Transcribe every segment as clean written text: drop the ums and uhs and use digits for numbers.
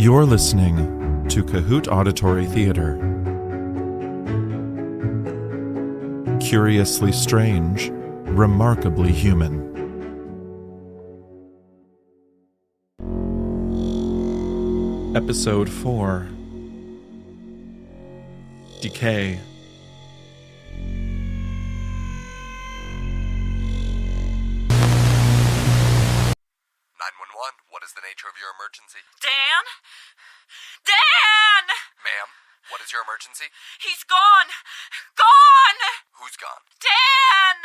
You're listening to CAHOOT Auditory Theater. Curiously strange, remarkably human. Episode 4. Decay. 911, what is the nature of your emergency? Dan? Dan! Ma'am, what is your emergency? He's gone! Gone! Who's gone? Dan!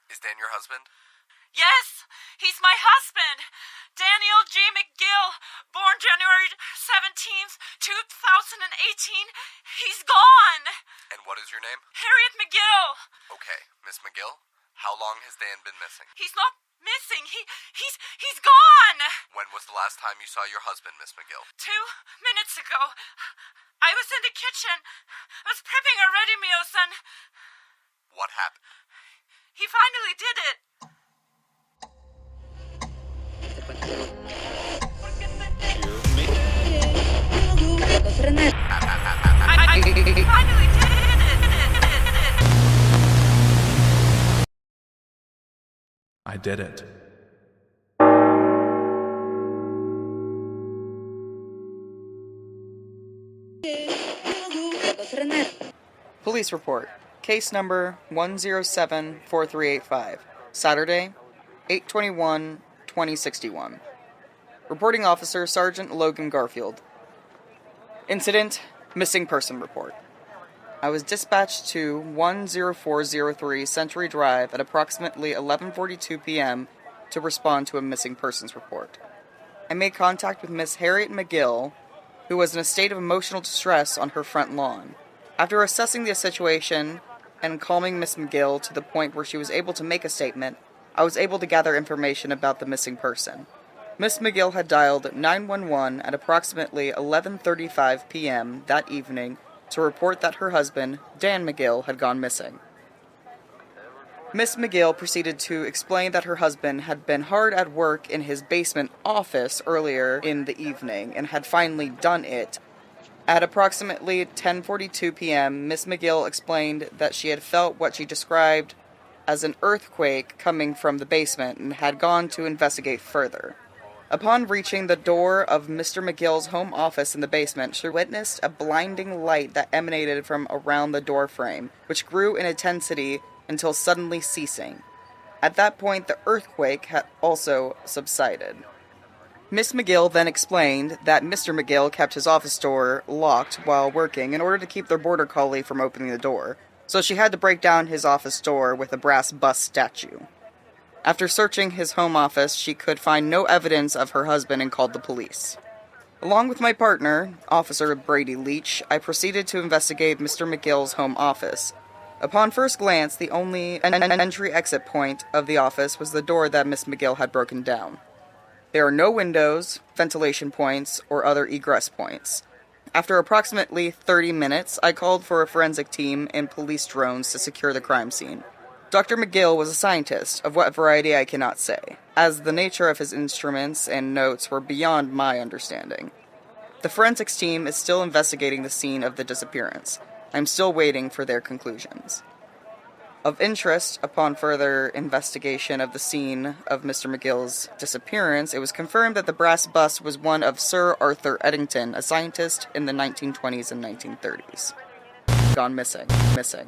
Is Dan your husband? Yes, he's my husband. Daniel G. McGill, born January 17th, 2018. He's gone! And what is your name? Harriet McGill. Okay, Miss McGill, how long has Dan been missing? He's not missing. He's gone! When was the last time you saw your husband, Miss McGill? 2 minutes ago. I was in the kitchen. I was prepping a ready meals and... What happened? He finally did it. I finally did it. I did it. Police report. Case number 107-4385. Saturday, 8/21/2061. Reporting officer Sergeant Logan Garfield. Incident, missing person report. I was dispatched to 10403 Century Drive at approximately 11:42 p.m. to respond to a missing persons report. I made contact with Miss Harriet McGill, who was in a state of emotional distress on her front lawn. After assessing the situation and calming Miss McGill to the point where she was able to make a statement, I was able to gather information about the missing person. Miss McGill had dialed 911 at approximately 11:35 p.m. that evening to report that her husband, Dan McGill, had gone missing. Miss McGill proceeded to explain that her husband had been hard at work in his basement office earlier in the evening and had finally done it. At approximately 10:42 p.m., Miss McGill explained that she had felt what she described as an earthquake coming from the basement and had gone to investigate further. Upon reaching the door of Mr. McGill's home office in the basement, she witnessed a blinding light that emanated from around the door frame, which grew in intensity until suddenly ceasing. At that point, the earthquake had also subsided. Miss McGill then explained that Mr. McGill kept his office door locked while working in order to keep their border collie from opening the door, so she had to break down his office door with a brass bust statue. After searching his home office, she could find no evidence of her husband and called the police. Along with my partner, Officer Brady Leach, I proceeded to investigate Mr. McGill's home office. Upon first glance, the only entry-exit point of the office was the door that Miss McGill had broken down. There are no windows, ventilation points, or other egress points. After approximately 30 minutes, I called for a forensic team and police drones to secure the crime scene. Dr. McGill was a scientist, of what variety I cannot say, as the nature of his instruments and notes were beyond my understanding. The forensics team is still investigating the scene of the disappearance. I'm still waiting for their conclusions. Of interest, upon further investigation of the scene of Mr. McGill's disappearance, it was confirmed that the brass bust was one of Sir Arthur Eddington, a scientist in the 1920s and 1930s. Gone missing. Missing.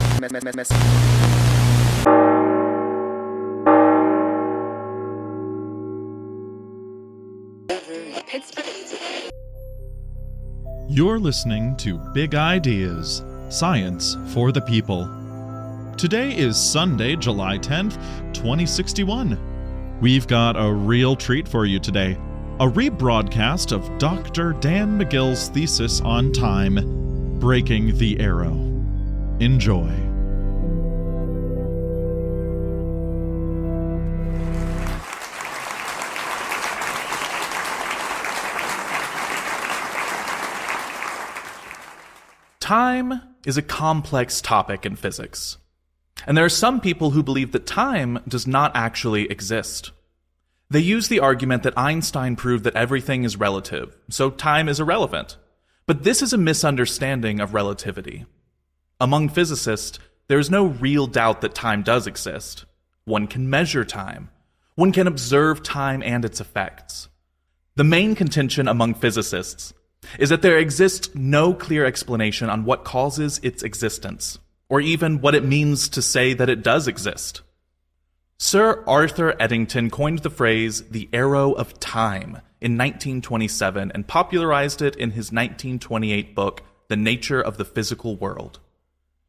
You're listening to Big Ideas, Science for the People. Today is Sunday, July 10th, 2061. We've got a real treat for you today. A rebroadcast of Dr. Dan McGill's thesis on time, Breaking the Arrow. Enjoy. Time is a complex topic in physics. And there are some people who believe that time does not actually exist. They use the argument that Einstein proved that everything is relative, so time is irrelevant. But this is a misunderstanding of relativity. Among physicists, there is no real doubt that time does exist. One can measure time. One can observe time and its effects. The main contention among physicists is that there exists no clear explanation on what causes its existence, or even what it means to say that it does exist. Sir Arthur Eddington coined the phrase the arrow of time in 1927 and popularized it in his 1928 book, The Nature of the Physical World.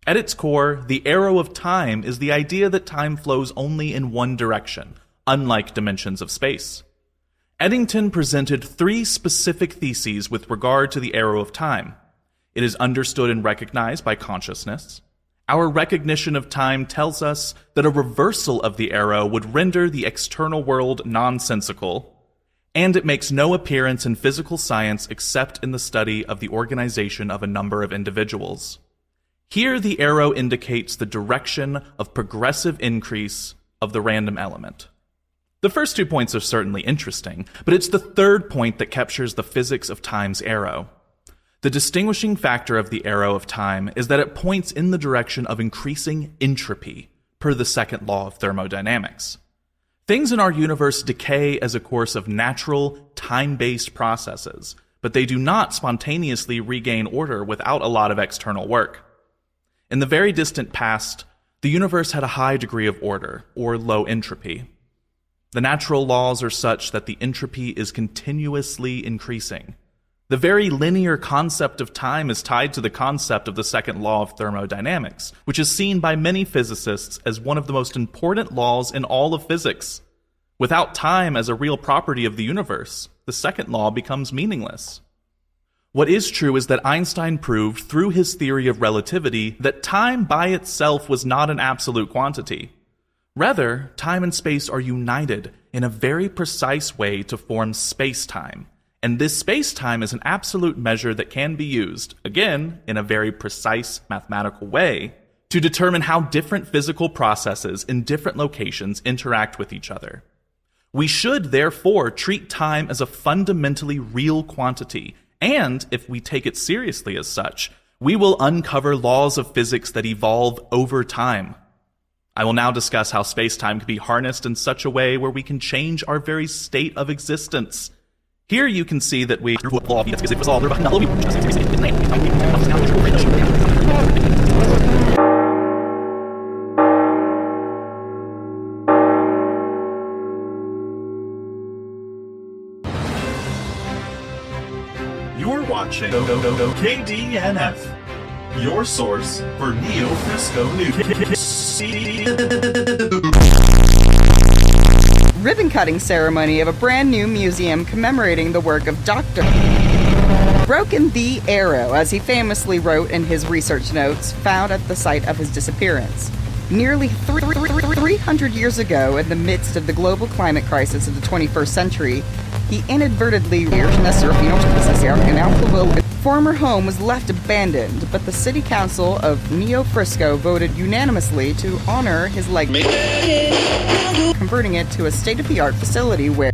At its core, the arrow of time is the idea that time flows only in one direction, unlike dimensions of space. Eddington presented 3 specific theses with regard to the arrow of time. It is understood and recognized by consciousness. Our recognition of time tells us that a reversal of the arrow would render the external world nonsensical, and it makes no appearance in physical science except in the study of the organization of a number of individuals. Here, the arrow indicates the direction of progressive increase of the random element. The first 2 points are certainly interesting, but it's the third point that captures the physics of time's arrow. The distinguishing factor of the arrow of time is that it points in the direction of increasing entropy, per the second law of thermodynamics. Things in our universe decay as a course of natural, time-based processes, but they do not spontaneously regain order without a lot of external work. In the very distant past, the universe had a high degree of order, or low entropy. The natural laws are such that the entropy is continuously increasing. The very linear concept of time is tied to the concept of the second law of thermodynamics, which is seen by many physicists as one of the most important laws in all of physics. Without time as a real property of the universe, the second law becomes meaningless. What is true is that Einstein proved through his theory of relativity that time by itself was not an absolute quantity. Rather, time and space are united in a very precise way to form space-time, and this space-time is an absolute measure that can be used, again, in a very precise mathematical way, to determine how different physical processes in different locations interact with each other. We should, therefore, treat time as a fundamentally real quantity, and if we take it seriously as such, we will uncover laws of physics that evolve over time. I will now discuss how space-time can be harnessed in such a way where we can change our very state of existence. Here you can see that we... You're watching KDNF, your source for neo-frisco news. Ribbon-cutting ceremony of a brand new museum commemorating the work of Dr. Broken the Arrow, as he famously wrote in his research notes found at the site of his disappearance. Nearly 300 years ago, in the midst of the global climate crisis of the 21st century, he inadvertently former home was left abandoned, but the city council of Neo Frisco voted unanimously to honor his legacy, converting it to a state-of-the-art facility where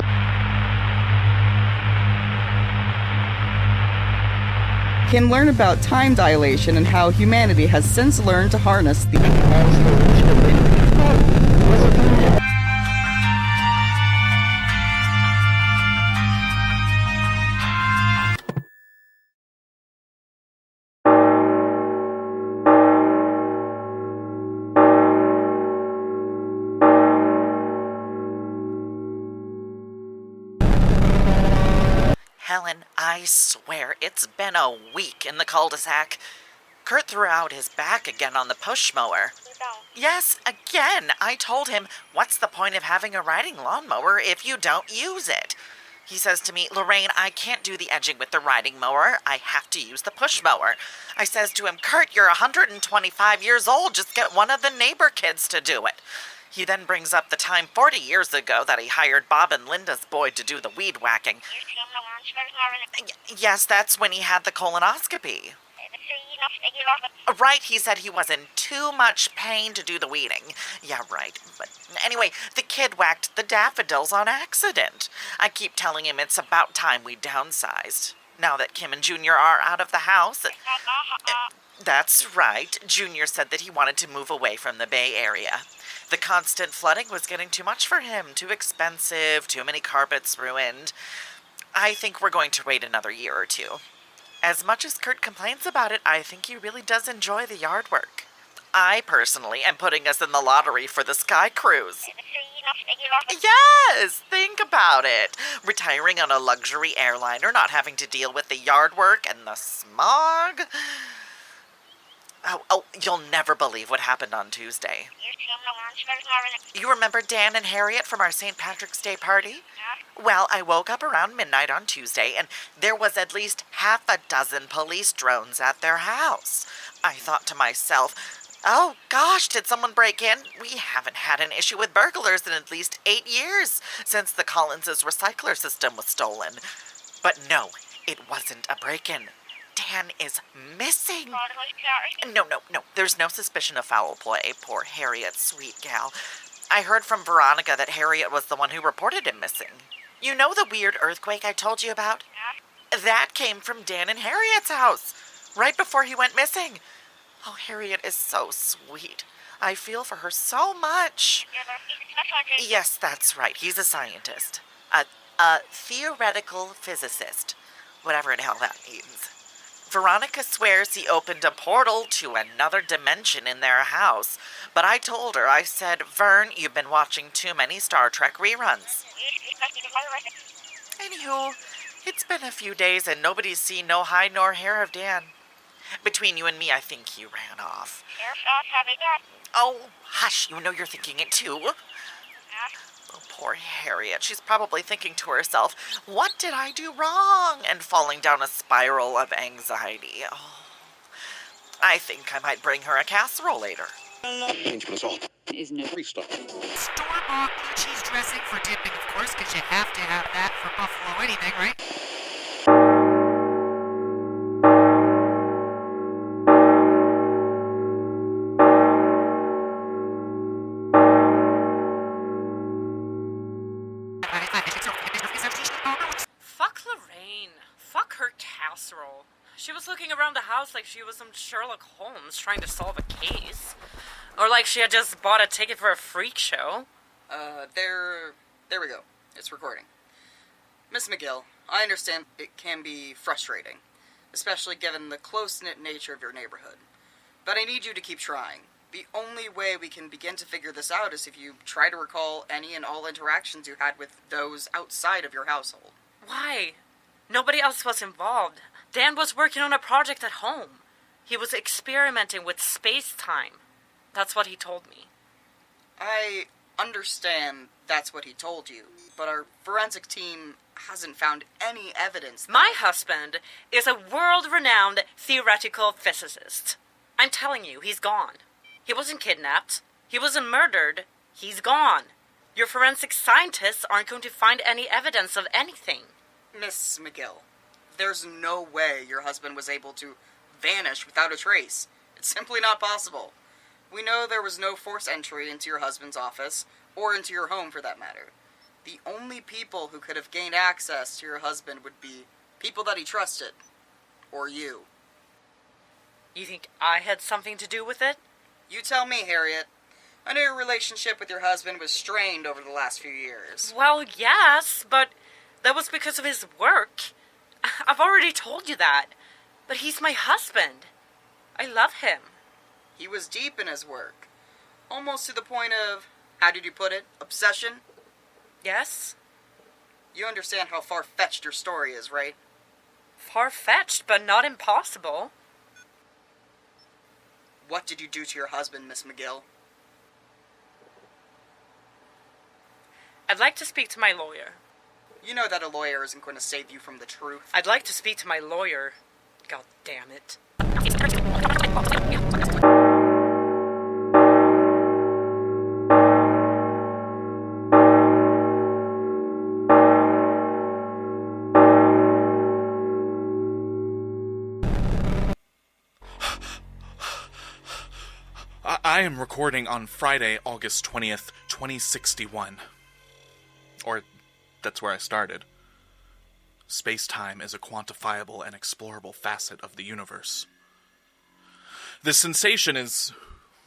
can learn about time dilation and how humanity has since learned to harness the Helen, I swear, it's been a week in the cul-de-sac. Kurt threw out his back again on the push mower. Yes, again. I told him, what's the point of having a riding lawnmower if you don't use it? He says to me, Lorraine, I can't do the edging with the riding mower. I have to use the push mower. I says to him, Kurt, you're 125 years old. Just get one of the neighbor kids to do it. He then brings up the time 40 years ago that he hired Bob and Linda's boy to do the weed whacking. Yes, that's when he had the colonoscopy. Right, he said he was in too much pain to do the weeding. Yeah, right. But anyway, the kid whacked the daffodils on accident. I keep telling him it's about time we downsized. Now that Kim and Junior are out of the house. That's right. Junior said that he wanted to move away from the Bay Area. The constant flooding was getting too much for him. Too expensive, too many carpets ruined. I think we're going to wait another year or two. As much as Kurt complains about it, I think he really does enjoy the yard work. I personally am putting us in the lottery for the Sky Cruise. Yes, think about it. Retiring on a luxury airliner, not having to deal with the yard work and the smog. Oh, you'll never believe what happened on Tuesday. You remember Dan and Harriet from our St. Patrick's Day party? Well, I woke up around midnight on Tuesday, and there was at least half a dozen police drones at their house. I thought to myself, oh gosh, did someone break in? We haven't had an issue with burglars in at least 8 years since the Collins' recycler system was stolen. But no, it wasn't a break-in. Dan is missing. No, there's no suspicion of foul play. Poor Harriet, sweet gal. I heard from Veronica that Harriet was the one who reported him missing. You know the weird earthquake I told you about? That came from Dan and Harriet's house, right before he went missing. Oh, Harriet is so sweet. I feel for her so much. Yes, that's right. He's a scientist. A theoretical physicist. Whatever the hell that means. Veronica swears he opened a portal to another dimension in their house. But I told her, I said, Vern, you've been watching too many Star Trek reruns. Anywho, it's been a few days and nobody's seen no hide nor hair of Dan. Between you and me, I think he ran off. Oh, hush, you know you're thinking it too. Oh, poor Harriet. She's probably thinking to herself, what did I do wrong? And falling down a spiral of anxiety. Oh, I think I might bring her a casserole later. Is no Store-bought blue cheese dressing for dipping, of course, because you have to have that for buffalo anything, right? Fuck Lorraine. Fuck her casserole. She was looking around the house like she was some Sherlock Holmes trying to solve a case. Or like she had just bought a ticket for a freak show. There we go. It's recording. Miss McGill, I understand it can be frustrating, especially given the close-knit nature of your neighborhood. But I need you to keep trying. The only way we can begin to figure this out is if you try to recall any and all interactions you had with those outside of your household. Why? Nobody else was involved. Dan was working on a project at home. He was experimenting with space-time. That's what he told me. I understand that's what he told you, but our forensic team hasn't found any evidence that... My husband is a world-renowned theoretical physicist. I'm telling you, he's gone. He wasn't kidnapped. He wasn't murdered. He's gone. Your forensic scientists aren't going to find any evidence of anything. Miss McGill, there's no way your husband was able to vanish without a trace. It's simply not possible. We know there was no forced entry into your husband's office, or into your home for that matter. The only people who could have gained access to your husband would be people that he trusted. Or you. You think I had something to do with it? You tell me, Harriet. I know your relationship with your husband was strained over the last few years. Well, yes, but that was because of his work. I've already told you that. But he's my husband. I love him. He was deep in his work. Almost to the point of, how did you put it, obsession? Yes? You understand how far-fetched your story is, right? Far-fetched, but not impossible. What did you do to your husband, Miss McGill? I'd like to speak to my lawyer. You know that a lawyer isn't going to save you from the truth. I'd like to speak to my lawyer. God damn it. I am recording on Friday, August 20th, 2061. Or, that's where I started. Space-time is a quantifiable and explorable facet of the universe. This sensation is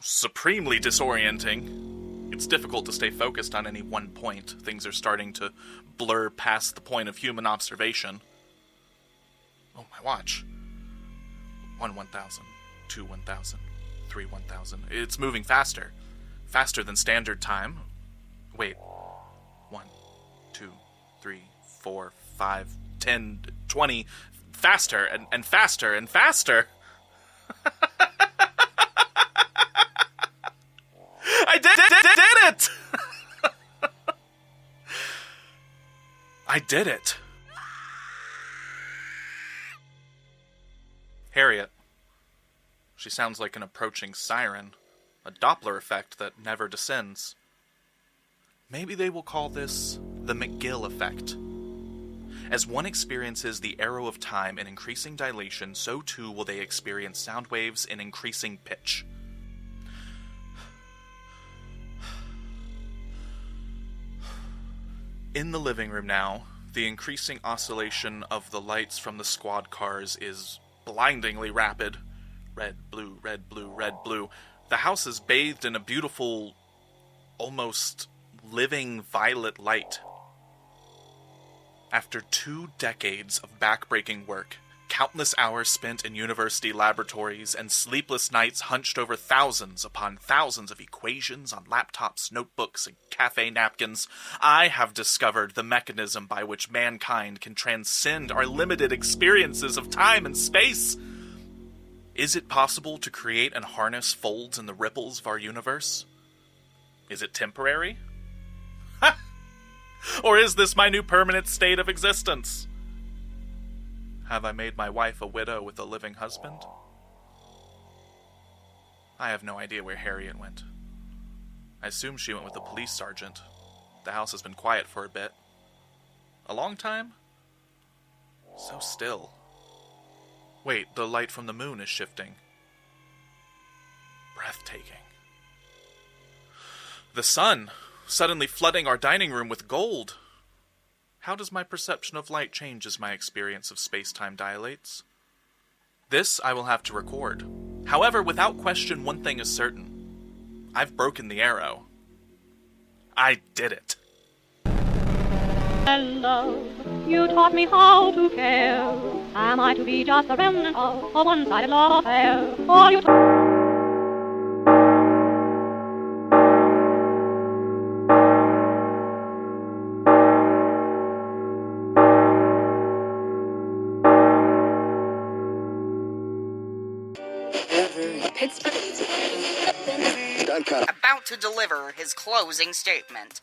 supremely disorienting. It's difficult to stay focused on any one point. Things are starting to blur past the point of human observation. Oh, my watch. 1 1,000, 2 1,000, 3 1,000. It's moving faster. Faster than standard time. Wait. 1, 2, 3, 4, 5, 10, 20. Faster and faster and faster. I did it! I did it. Harriet. She sounds like an approaching siren, a Doppler effect that never descends. Maybe they will call this the McGill effect. As one experiences the arrow of time in increasing dilation, so too will they experience sound waves in increasing pitch. In the living room now, the increasing oscillation of the lights from the squad cars is blindingly rapid. Red, blue, red, blue, red, blue. The house is bathed in a beautiful, almost living violet light. After 2 decades of backbreaking work, countless hours spent in university laboratories, and sleepless nights hunched over thousands upon thousands of equations on laptops, notebooks, and cafe napkins, I have discovered the mechanism by which mankind can transcend our limited experiences of time and space. Is it possible to create and harness folds in the ripples of our universe? Is it temporary? Or is this my new permanent state of existence? Have I made my wife a widow with a living husband? I have no idea where Harriet went. I assume she went with the police sergeant. The house has been quiet for a bit. A long time? So still. Wait, the light from the moon is shifting. Breathtaking. The sun, suddenly flooding our dining room with gold. How does my perception of light change as my experience of space-time dilates? This I will have to record. However, without question, one thing is certain. I've broken the arrow. I did it. Hello, you taught me how to care. Am I to be just a remnant of a one-sided love affair? Or you About to deliver his closing statement.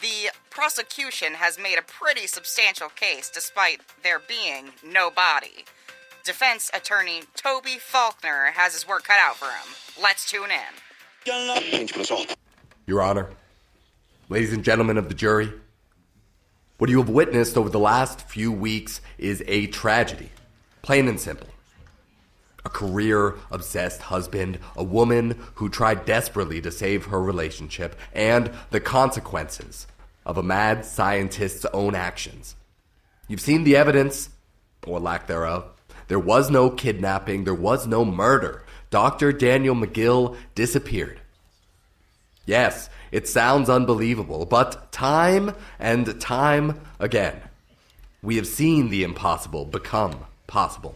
The prosecution has made a pretty substantial case despite there being no body. Defense attorney Toby Faulkner has his work cut out for him. Let's tune in. Your Honor, ladies and gentlemen of the jury, what you have witnessed over the last few weeks is a tragedy, plain and simple. A career-obsessed husband, a woman who tried desperately to save her relationship, and the consequences of a mad scientist's own actions. You've seen the evidence, or lack thereof. There was no kidnapping, there was no murder. Dr. Daniel McGill disappeared. Yes, it sounds unbelievable, but time and time again, we have seen the impossible become possible.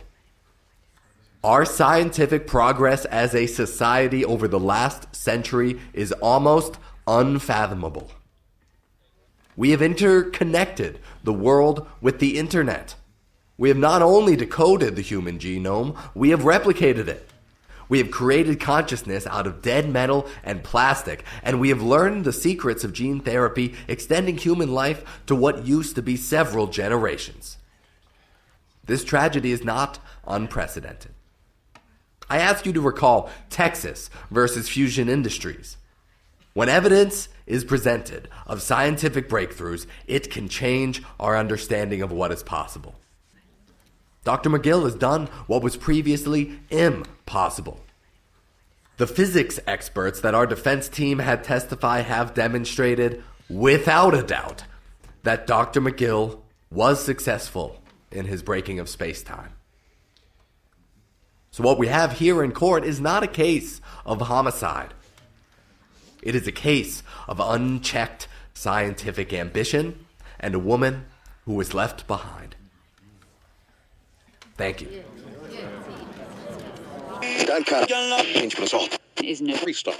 Our scientific progress as a society over the last century is almost unfathomable. We have interconnected the world with the internet. We have not only decoded the human genome, we have replicated it. We have created consciousness out of dead metal and plastic, and we have learned the secrets of gene therapy, extending human life to what used to be several generations. This tragedy is not unprecedented. I ask you to recall Texas versus Fusion Industries. When evidence is presented of scientific breakthroughs, it can change our understanding of what is possible. Dr. McGill has done what was previously impossible. The physics experts that our defense team had testify have demonstrated, without a doubt, that Dr. McGill was successful in his breaking of space-time. So what we have here in court is not a case of homicide. It is a case of unchecked scientific ambition and a woman who was left behind. Thank you. Is no restart.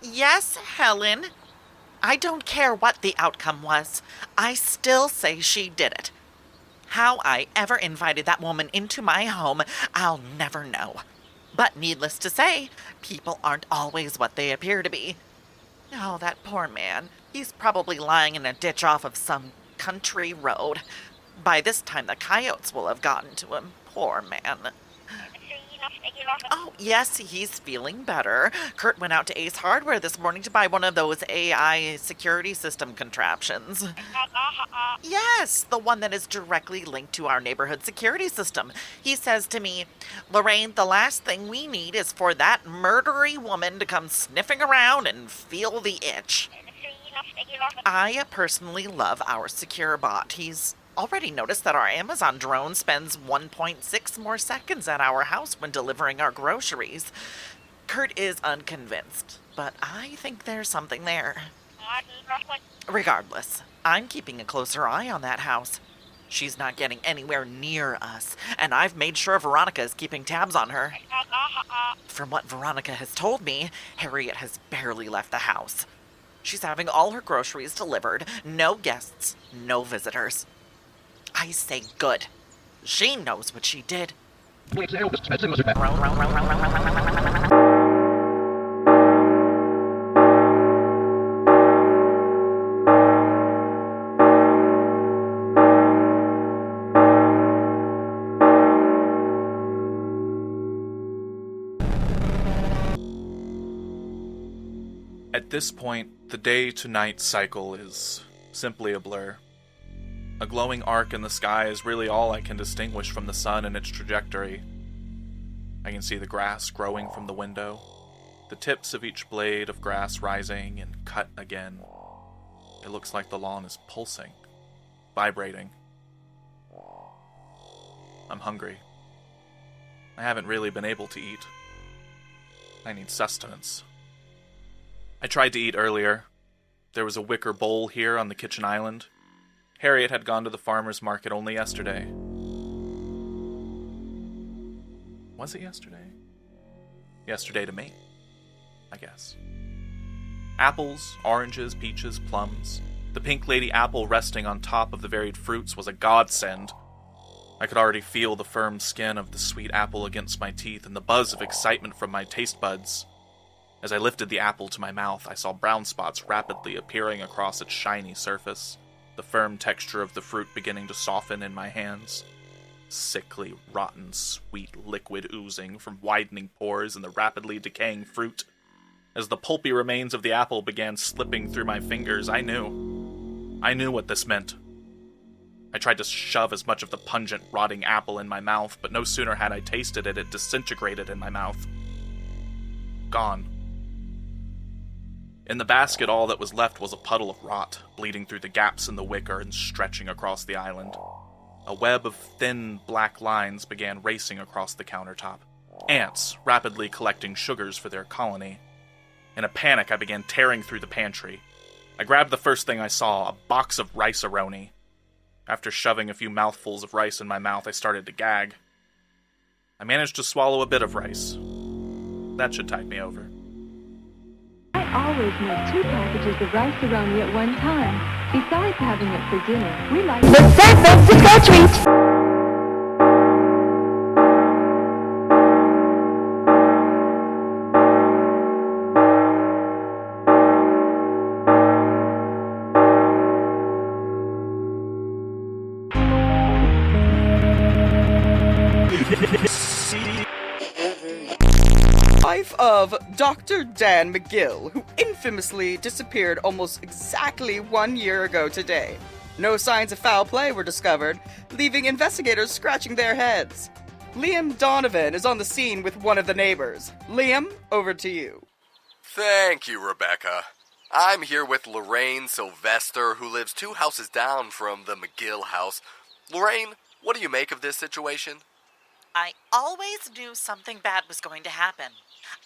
Yes, Helen. I don't care what the outcome was. I still say she did it. How I ever invited that woman into my home, I'll never know. But needless to say, people aren't always what they appear to be. Oh, that poor man. He's probably lying in a ditch off of some country road. By this time, the coyotes will have gotten to him. Poor man. Oh, yes, he's feeling better. Kurt went out to Ace Hardware this morning to buy one of those AI security system contraptions. Yes, the one that is directly linked to our neighborhood security system. He says to me, Lorraine, the last thing we need is for that murdery woman to come sniffing around and feel the itch. I personally love our secure bot. He's already noticed that our Amazon drone spends 1.6 more seconds at our house when delivering our groceries. Kurt is unconvinced, but I think there's something there. Regardless, I'm keeping a closer eye on that house. She's not getting anywhere near us, and I've made sure Veronica is keeping tabs on her. From what Veronica has told me, Harriet has barely left the house. She's having all her groceries delivered, no guests, no visitors. I say good. She knows what she did. At this point, the day-to-night cycle is simply a blur. A glowing arc in the sky is really all I can distinguish from the sun and its trajectory. I can see the grass growing from the window, the tips of each blade of grass rising and cut again. It looks like the lawn is pulsing, vibrating. I'm hungry. I haven't really been able to eat. I need sustenance. I tried to eat earlier. There was a wicker bowl here on the kitchen island. Harriet had gone to the farmer's market only yesterday. Was it yesterday? Yesterday to me, I guess. Apples, oranges, peaches, plums. The pink lady apple resting on top of the varied fruits was a godsend. I could already feel the firm skin of the sweet apple against my teeth and the buzz of excitement from my taste buds. As I lifted the apple to my mouth, I saw brown spots rapidly appearing across its shiny surface, the firm texture of the fruit beginning to soften in my hands. Sickly, rotten, sweet liquid oozing from widening pores in the rapidly decaying fruit. As the pulpy remains of the apple began slipping through my fingers, I knew what this meant. I tried to shove as much of the pungent, rotting apple in my mouth, but no sooner had I tasted it, it disintegrated in my mouth. Gone. In the basket, all that was left was a puddle of rot, bleeding through the gaps in the wicker and stretching across the island. A web of thin, black lines began racing across the countertop. Ants, rapidly collecting sugars for their colony. In a panic, I began tearing through the pantry. I grabbed the first thing I saw, a box of rice-a-roni. After shoving a few mouthfuls of rice in my mouth, I started to gag. I managed to swallow a bit of rice. That should tide me over. I always make 2 packages of rice-a-roni at one time. Besides having it for dinner, we like the subversive treat. Life of Dr. Dan McGill, who infamously disappeared almost exactly 1 year ago today. No signs of foul play were discovered, leaving investigators scratching their heads. Liam Donovan is on the scene with one of the neighbors. Liam, over to you. Thank you, Rebecca. I'm here with Lorraine Sylvester, who lives 2 houses down from the McGill house. Lorraine, what do you make of this situation? I always knew something bad was going to happen.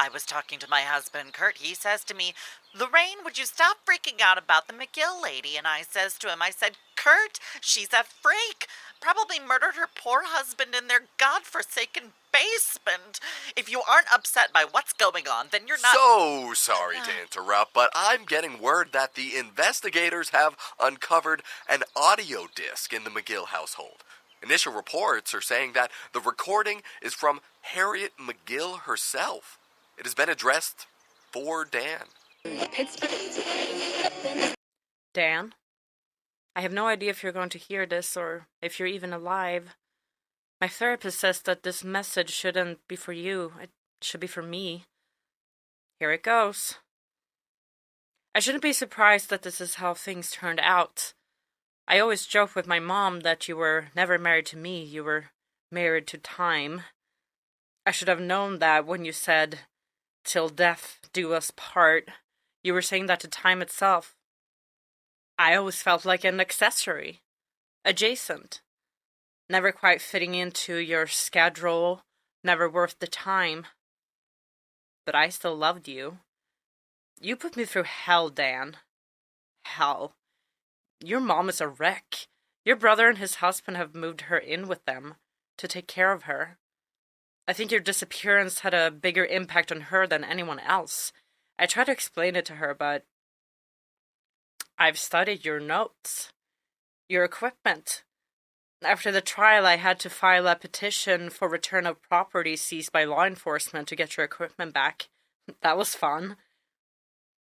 I was talking to my husband, Kurt. He says to me, Lorraine, would you stop freaking out about the McGill lady? And I says to him, I said, Kurt, she's a freak. Probably murdered her poor husband in their godforsaken basement. If you aren't upset by what's going on, then you're not... So sorry to interrupt, but I'm getting word that the investigators have uncovered an audio disc in the McGill household. Initial reports are saying that the recording is from Harriet McGill herself. It has been addressed for Dan. Dan? I have no idea if you're going to hear this or if you're even alive. My therapist says that this message shouldn't be for you. It should be for me. Here it goes. I shouldn't be surprised that this is how things turned out. I always joke with my mom that you were never married to me, you were married to time. I should have known that when you said, "Till death do us part," you were saying that to time itself. I always felt like an accessory, adjacent, never quite fitting into your schedule, never worth the time. But I still loved you. You put me through hell, Dan. Hell. Your mom is a wreck. Your brother and his husband have moved her in with them to take care of her. I think your disappearance had a bigger impact on her than anyone else. I tried to explain it to her, but I've studied your notes, your equipment. After the trial, I had to file a petition for return of property seized by law enforcement to get your equipment back. That was fun.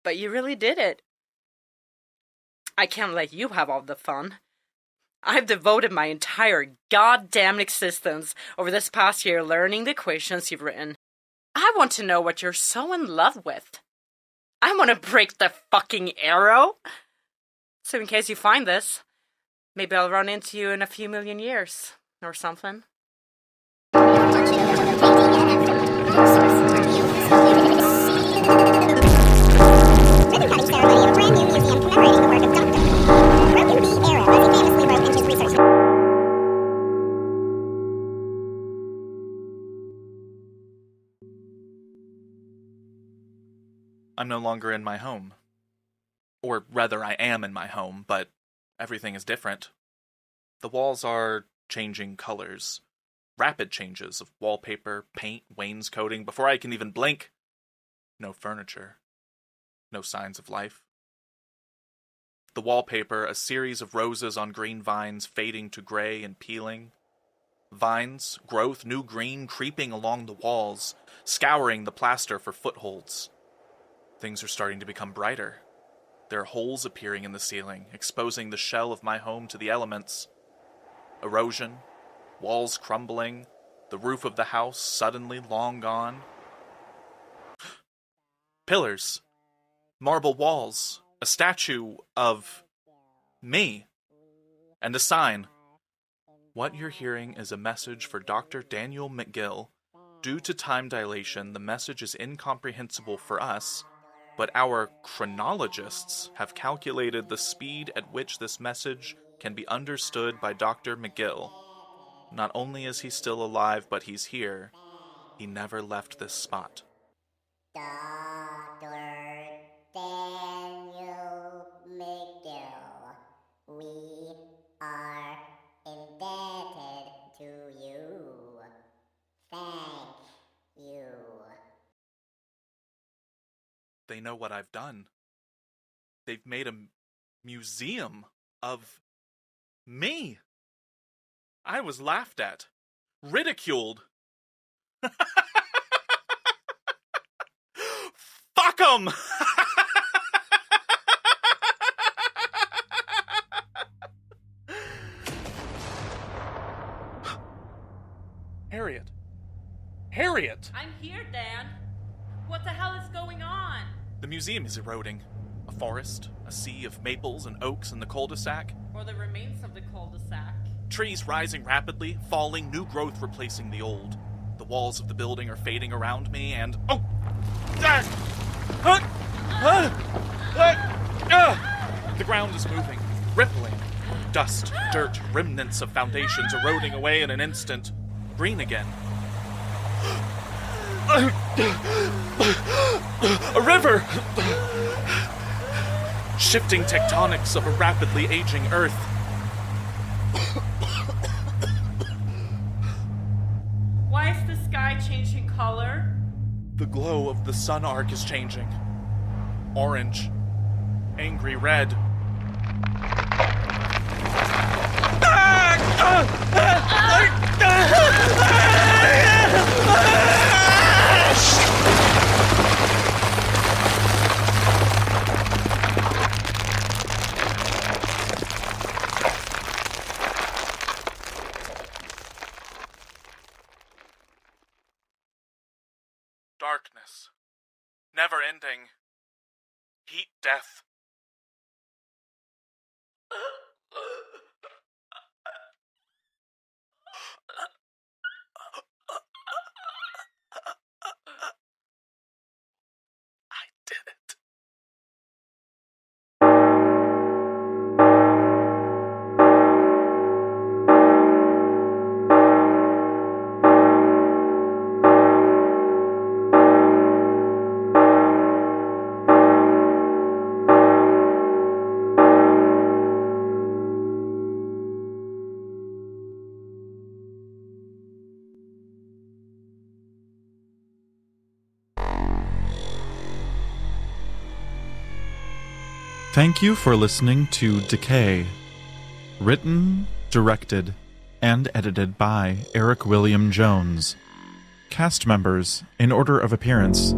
But you really did it. I can't let you have all the fun. I've devoted my entire goddamn existence over this past year learning the equations you've written. I want to know what you're so in love with. I want to break the fucking arrow. So in case you find this, maybe I'll run into you in a few million years, or something. Ribbon-cutting ceremony of a brand new museum commemorating the work of Dr. Broken Bee Arrow, as he famously wrote in his research. I'm no longer in my home. Or rather, I am in my home, but everything is different. The walls are changing colors. Rapid changes of wallpaper, paint, wainscoting, before I can even blink. No furniture. No signs of life. The wallpaper, a series of roses on green vines fading to gray and peeling. Vines, growth, new green, creeping along the walls, scouring the plaster for footholds. Things are starting to become brighter. There are holes appearing in the ceiling, exposing the shell of my home to the elements. Erosion, walls crumbling, the roof of the house suddenly long gone. Pillars, marble walls, a statue of me, and a sign. What you're hearing is a message for Dr. Daniel McGill. Due to time dilation, the message is incomprehensible for us, but our chronologists have calculated the speed at which this message can be understood by Dr. McGill. Not only is he still alive, but he's here. He never left this spot. Dr. Daniel McGill, we are indebted to you. Thank you. They know what I've done. They've made a museum of me. I was laughed at, ridiculed. Fuck 'em! Harriet. Harriet! I'm here, Dan. What the hell is going on? The museum is eroding. A forest, a sea of maples and oaks in the cul-de-sac. Or the remains of the cul-de-sac. Trees rising rapidly, falling, new growth replacing the old. The walls of the building are fading around me, and... Oh! The ground is moving, rippling. Dust, dirt, remnants of foundations eroding away in an instant. Green again. A river! Shifting tectonics of a rapidly aging Earth. Why is the sky changing color? The glow of the sun arc is changing. Orange. Angry red. Darkness. Never ending. Heat death. I did it. Thank you for listening to Decay. Written, directed, and edited by Eric William Jones. Cast members, in order of appearance: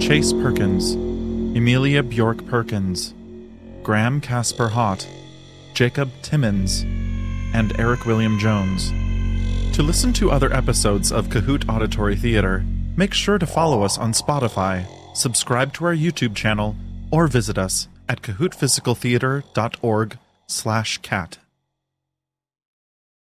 Chase Perkins, Emilia Bjork Perkins, Graham Casper Haught, Jacob Timmons, and Eric William Jones. To listen to other episodes of CAHOOT Auditory Theater, make sure to follow us on Spotify, subscribe to our YouTube channel, or visit us at cahootphysicaltheater.org/cat.